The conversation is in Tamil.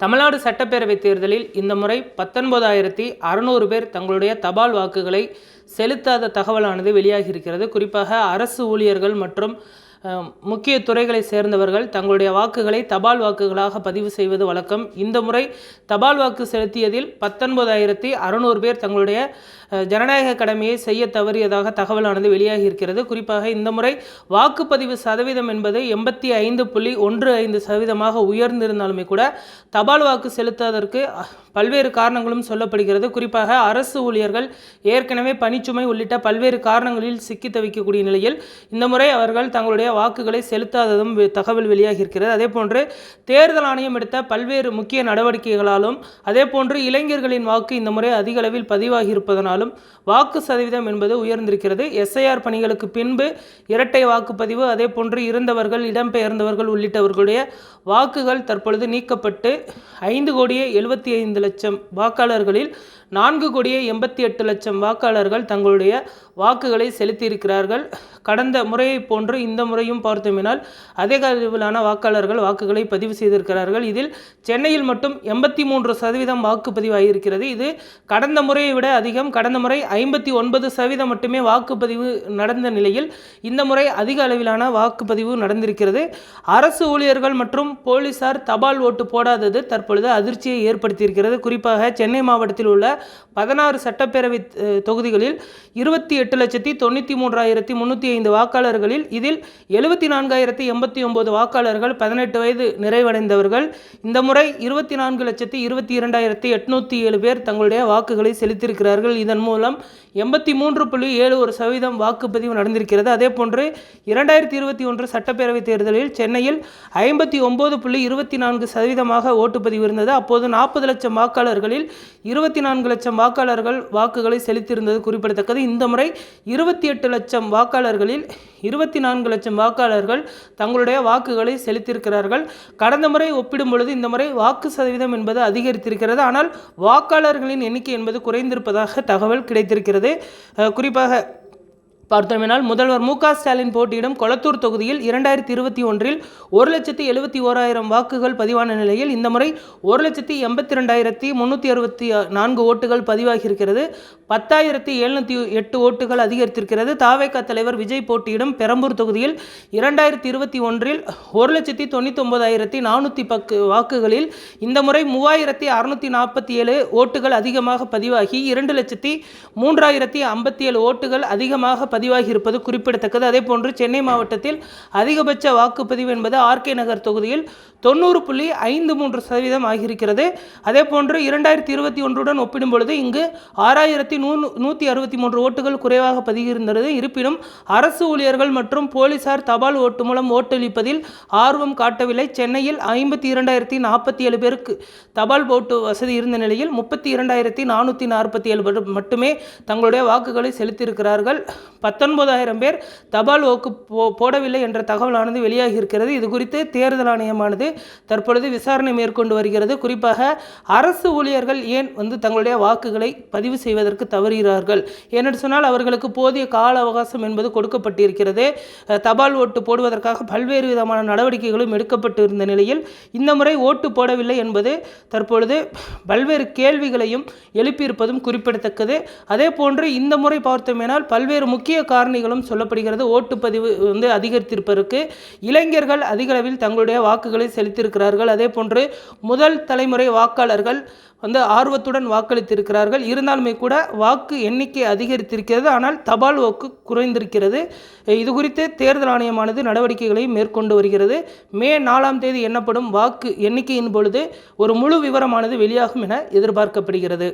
தமிழ்நாடு சட்டப்பேரவைத் தேர்தலில் இந்த முறை 19,600 பேர் தங்களுடைய தபால் வாக்குகளை செலுத்தாத தகவலானது வெளியாகியிருக்கிறது. குறிப்பாக அரசு ஊழியர்கள் மற்றும் முக்கிய துறைகளை சேர்ந்தவர்கள் தங்களுடைய வாக்குகளை தபால் வாக்குகளாக பதிவு செய்வது வழக்கம். இந்த முறை தபால் வாக்கு செலுத்தியதில் 19,600 பேர் தங்களுடைய ஜனநாயக கடமையை செய்ய தவறியதாக தகவலானது வெளியாகியிருக்கிறது. குறிப்பாக இந்த முறை வாக்குப்பதிவு சதவீதம் என்பது 85.15% உயர்ந்திருந்தாலுமே கூட தபால் வாக்கு செலுத்தாதற்கு பல்வேறு காரணங்களும் சொல்லப்படுகிறது. குறிப்பாக அரசு ஊழியர்கள் ஏற்கனவே பணிச்சுமை உள்ளிட்ட பல்வேறு காரணங்களில் சிக்கி தவிக்கக்கூடிய நிலையில் இந்த முறை அவர்கள் தங்களுடைய வாக்குகளை செலுத்தாததும் தகவல் வெளியாகியிருக்கிறது. அதேபோன்று தேர்தல் ஆணையம் எடுத்த பல்வேறு முக்கிய நடவடிக்கைகளாலும் அதேபோன்று இளைஞர்களின் வாக்கு இந்த முறை அதிக அளவில் பதிவாகி இருப்பதனாலும் வாக்கு சதவீதம் என்பது உயர்ந்திருக்கிறது. எஸ்ஐஆர் பணிகளுக்கு பின்பு இரட்டை வாக்குப்பதிவு அதேபோன்று இருந்தவர்கள் இடம்பெயர்ந்தவர்கள் உள்ளிட்டவர்களுடைய வாக்குகள் தற்பொழுது நீக்கப்பட்டு 5,75,00,000 வாக்காளர்களில் 4,88,00,000 வாக்காளர்கள் தங்களுடைய வாக்குகளை செலுத்தியிருக்கிறார்கள். கடந்த முறையை போன்று இந்த முறையும் பார்த்தோமெனால் அதிக அளவிலான வாக்காளர்கள் வாக்குகளை பதிவு செய்திருக்கிறார்கள். இதில் சென்னையில் மட்டும் 83% வாக்குப்பதிவாகியிருக்கிறது. இது கடந்த முறையை விட அதிகம். கடந்த முறை 59% மட்டுமே வாக்குப்பதிவு நடந்த நிலையில் இந்த முறை அதிக அளவிலான வாக்குப்பதிவு நடந்திருக்கிறது. அரசு ஊழியர்கள் மற்றும் போலீசார் தபால் ஓட்டு போடாதது தற்பொழுது அதிர்ச்சியை ஏற்படுத்தியிருக்கிறது. குறிப்பாக சென்னை மாவட்டத்தில் உள்ள 16 சட்டப்பேரவை தொகுதிகளில் 28,93,305 வாக்காளர்களில் இதில் 74,089 வாக்காளர்கள் 18 வயது நிறைவடைந்தவர்கள். இந்த முறை 24,22,807 பேர் தங்களுடைய வாக்குகளை செலுத்தியிருக்கிறார்கள். இதன் மூலம் 83.71% வாக்குப்பதிவு நடந்திருக்கிறது. அதேபோன்று 2021 சட்டப்பேரவை தேர்தலில் சென்னையில் 59.24% ஓட்டுப்பதிவு இருந்தது. அப்போது 40 லட்சம் வாக்காளர்களில் 24 லட்சம் வாக்காளர்கள் வாக்குகளை செலுத்தியிருந்தது குறிப்பிடத்தக்கது. இந்த முறை 28 லட்சம் வாக்காளர்களில் 24 லட்சம் வாக்காளர்கள் தங்களுடைய வாக்குகளை செலுத்தியிருக்கிறார்கள். கடந்த முறை ஒப்பிடும் பொழுது இந்த முறை வாக்கு சதவீதம் என்பது அதிகரித்திருக்கிறது. ஆனால் வாக்காளர்களின் எண்ணிக்கை என்பது குறைந்திருப்பதாக தகவல் கிடைத்திருக்கிறது. குறிப்பாக பார்த்தோமெனால் முதல்வர் மு க ஸ்டாலின் போட்டியிடும் கொளத்தூர் தொகுதியில் 2021 1,71,000 வாக்குகள் பதிவான நிலையில் இந்த முறை 1,82,364 ஓட்டுகள் பதிவாகியிருக்கிறது. 10,708 ஓட்டுகள் அதிகரித்திருக்கிறது. தாவேகா தலைவர் விஜய் போட்டியிடும் பெரம்பூர் தொகுதியில் 2021 1,99,410 வாக்குகளில் இந்த முறை 3,647 ஓட்டுகள் அதிகமாக பதிவாகி 2,03,057 ஓட்டுகள் அதிகமாக பதிவாகி இருப்பது குறிப்பிடத்தக்கது. அதேபோன்று சென்னை மாவட்டத்தில் அதிகபட்ச வாக்குப்பதிவு என்பது ஆர்கே நகர் தொகுதியில் 90.53% ஆகியிருக்கிறது. அதேபோன்று 2021 ஒப்பிடும் பொழுது இங்கு 6,163 ஓட்டுகள் குறைவாக பதிகிருந்தது. இருப்பினும் அரசு ஊழியர்கள் மற்றும் போலீசார் தபால் ஓட்டு மூலம் ஓட்டளிப்பதில் ஆர்வம் காட்டவில்லை. சென்னையில் 52,047 பேருக்கு தபால் ஓட்டு வசதி இருந்த நிலையில் 32,447 மட்டுமே தங்களுடைய வாக்குகளை செலுத்தியிருக்கிறார்கள். 19,000 பேர் தபால் வாக்கு போடவில்லை என்ற தகவலானது வெளியாகி இருக்கிறது. இது குறித்து தேர்தல் ஆணையமானது தற்பொழுது விசாரணை மேற்கொண்டு வருகிறது. குறிப்பாக அரசு ஊழியர்கள் ஏன் தங்களுடைய வாக்குகளை பதிவு செய்வதற்கு தவறுகிறார்கள் என்று சொன்னால் அவர்களுக்கு போதிய கால அவகாசம் என்பது கொடுக்கப்பட்டிருக்கிறது. தபால் ஓட்டு போடுவதற்காக பல்வேறு விதமான நடவடிக்கைகளும் எடுக்கப்பட்டு இருந்த நிலையில் இந்த முறை ஓட்டு போடவில்லை என்பது தற்பொழுது பல்வேறு கேள்விகளையும் எழுப்பியிருப்பதும் குறிப்பிடத்தக்கது. அதே போன்று இந்த முறை பார்த்தோமேனால் பல்வேறு முக்கிய காரணிகளும் சொல்லப்படுகிறது. ஓட்டுப்பதிவு அதிகரித்திருப்பதற்கு இளைஞர்கள் அதிக அளவில் தங்களுடைய வாக்குகளை செலுத்தியிருக்கிறார்கள். அதே போன்று முதல் தலைமுறை வாக்காளர்கள் ஆர்வத்துடன் வாக்களித்திருக்கிறார்கள். இருந்தாலுமே கூட வாக்கு எண்ணிக்கை அதிகரித்திருக்கிறது. ஆனால் தபால் வாக்கு குறைந்திருக்கிறது. இது குறித்து தேர்தல் ஆணையமானது நடவடிக்கைகளை மேற்கொண்டு வருகிறது. மே 4 எண்ணப்படும் வாக்கு எண்ணிக்கையின் பொழுது ஒரு முழு விவரமானது வெளியாகும் என எதிர்பார்க்கப்படுகிறது.